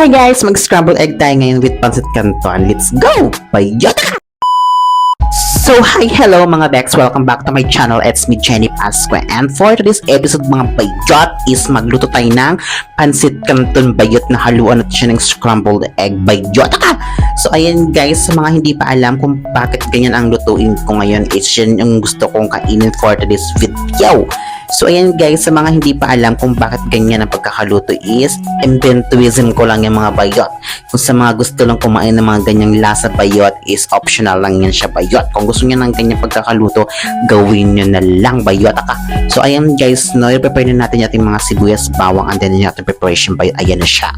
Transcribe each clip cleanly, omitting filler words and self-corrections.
Hi guys, mag-scrambled egg tayo ngayon with pancit canton. Let's go! Bayota! So, hi, hello mga Bex. Welcome back to my channel. It's me, Jenny Pascua. And for today's episode mga bayot is magluto tayo ng pancit canton bayot na haluan natin siya ng scrambled egg bayot. So, ayan guys, sa mga hindi pa alam kung bakit ganyan ang lutuin ko ngayon, is yan yung gusto kong kainin for today's video. So, ayan guys, sa mga hindi pa alam kung bakit ganyan ang pagkakaluto is inventuism ko lang yung mga bayot. Kung sa mga gusto lang kumain ng mga ganyang lasa bayot is optional lang yan siya bayot. Kung gusto niya ng ganyang pagkakaluto, gawin nyo na lang bayot. So, ayan guys, no, i-prepare na natin yung ating mga sibuyas, bawang, and then yung ating preparation bayot. Ayan na siya.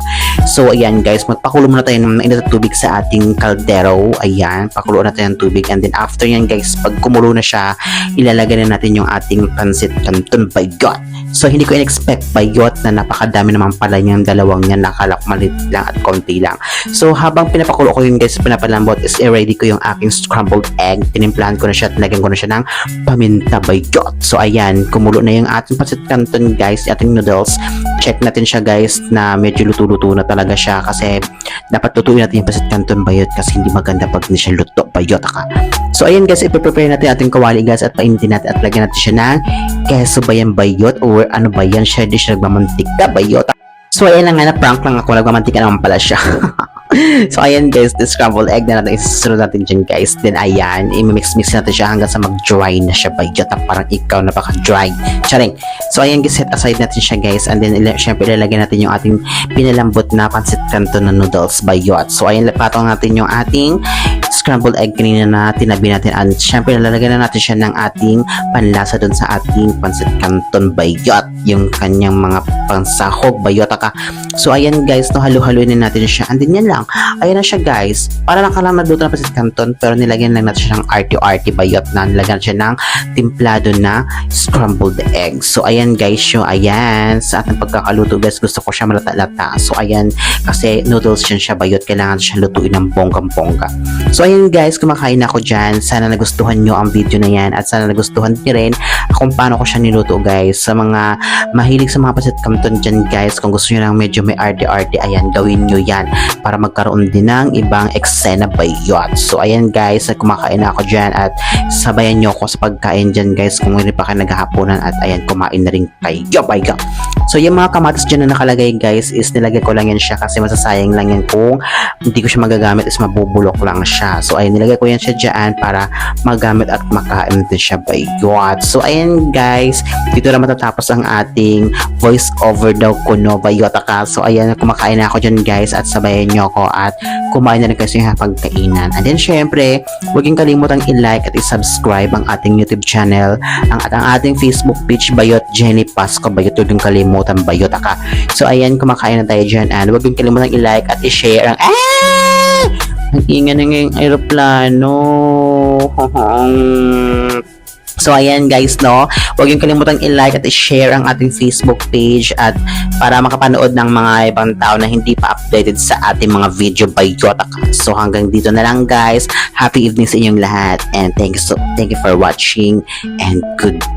So, ayan guys, magpakulo muna tayo ng mainit na tubig sa ating kaldero. Ayan, pakulo natin ng tubig. And then after yan guys, pag kumulo na siya, ilalagay na natin yung ating pancit canton bayot. So, hindi ko in-expect bayot na napakadami naman pala niyang dalawang yan. Nakala ko maliit lang at konti lang. So, habang pinapakulo ko yun guys, pinapalambot is i-ready ko yung aking scrambled egg. Tinimplahan ko na siya at nilagyan ko na siya ng paminta bayot. So, ayan, kumulo na yung ating pancit canton guys, ating noodles. Check natin siya guys na medyo luto-luto na talaga siya kasi dapat lutuin natin yung pancit canton bayot kasi hindi maganda pag hindi siya luto bayot. So, ayan guys, ipiprepare natin ating kawali guys at painitin natin at lagyan natin siya ng keso ba yan bayot or ano ba yan, siya di siya nagmamantika bayot. So, ayan lang nga, na-prank lang ako, nagmamantika naman pala siya. So, ayan guys, the scrambled egg na natin, isusunod natin dyan guys. Then, ayan, i-mix-mix natin siya hanggang sa mag-dry na siya bayot. Parang ikaw napaka-dry. Charing. So, ayan guys, set aside natin siya guys. And then, syempre, ilalagay natin yung ating pinalambot na pancit canton na noodles bayot. So, ayan, lapatong natin yung ating scrambled egg kanina na tinabi natin. And syempre, lalagyan na natin siya ng ating panlasa dun sa ating pancit canton bayot. Yung kanyang mga pansahog bayot. So, ayan guys, no, halu-haluin na natin siya. And then, yan lang. Ayan na siya guys. Para lang ka lang nagluto ng pancit canton, pero nilagyan lang natin siya ng arty-arty bayot na nilagyan siya ng timplado na scrambled egg. So, ayan guys, yung ayan, sa ating pagkakaluto guys, gusto ko siya malata-lata. So, ayan, kasi noodles siya bayot, kailangan siya lutuin ng bonggang-bongga. So, ayan guys, kumakain ako dyan. Sana nagustuhan nyo ang video na yan at sana nagustuhan nyo rin kung paano ko siya niluto guys. Sa mga mahilig sa mga pancit canton dyan guys, kung gusto nyo lang medyo may arty-arty, ayan, gawin nyo yan para magkaroon din ng ibang eksena bayot. So, ayan guys, kumakain na ako dyan at sabayan nyo ako sa pagkain dyan guys kung hindi pa kayo naghahaponan at ayan, kumain na rin kayo bayot. So, yung mga kamatis dyan na nakalagay guys is nilagay ko lang yan siya kasi masasayang lang yan kung hindi ko siya magagamit is mabubulok lang siya. So, ayan, nilagay ko yan siya dyan para magamit at makain din siya bayot. So, ayan guys, dito na matatapos ang ating voice over daw ko no bayot. So, ayan, kumakain na ako dyan guys at sabayan nyo ako at kumain na rin kasi yung pagkainan. And then, syempre, huwag yung kalimutang i-like at i-subscribe ang ating YouTube channel, ang ating Facebook page bayot Jenny Pascua bayot. Huwag yung kalimutan bayot So, ayan, kumakain na tayo dyan and huwag yung kalimutang i-like at i-share ang ang ingay ng yung aeroplano. So, ayan guys, no, huwag yung kalimutang i-like at i-share ang ating Facebook page at para makapanood ng mga ibang tao na hindi pa updated sa ating mga video bayot. So, hanggang dito na lang guys. Happy evening sa inyong lahat and thank you for watching and goodbye.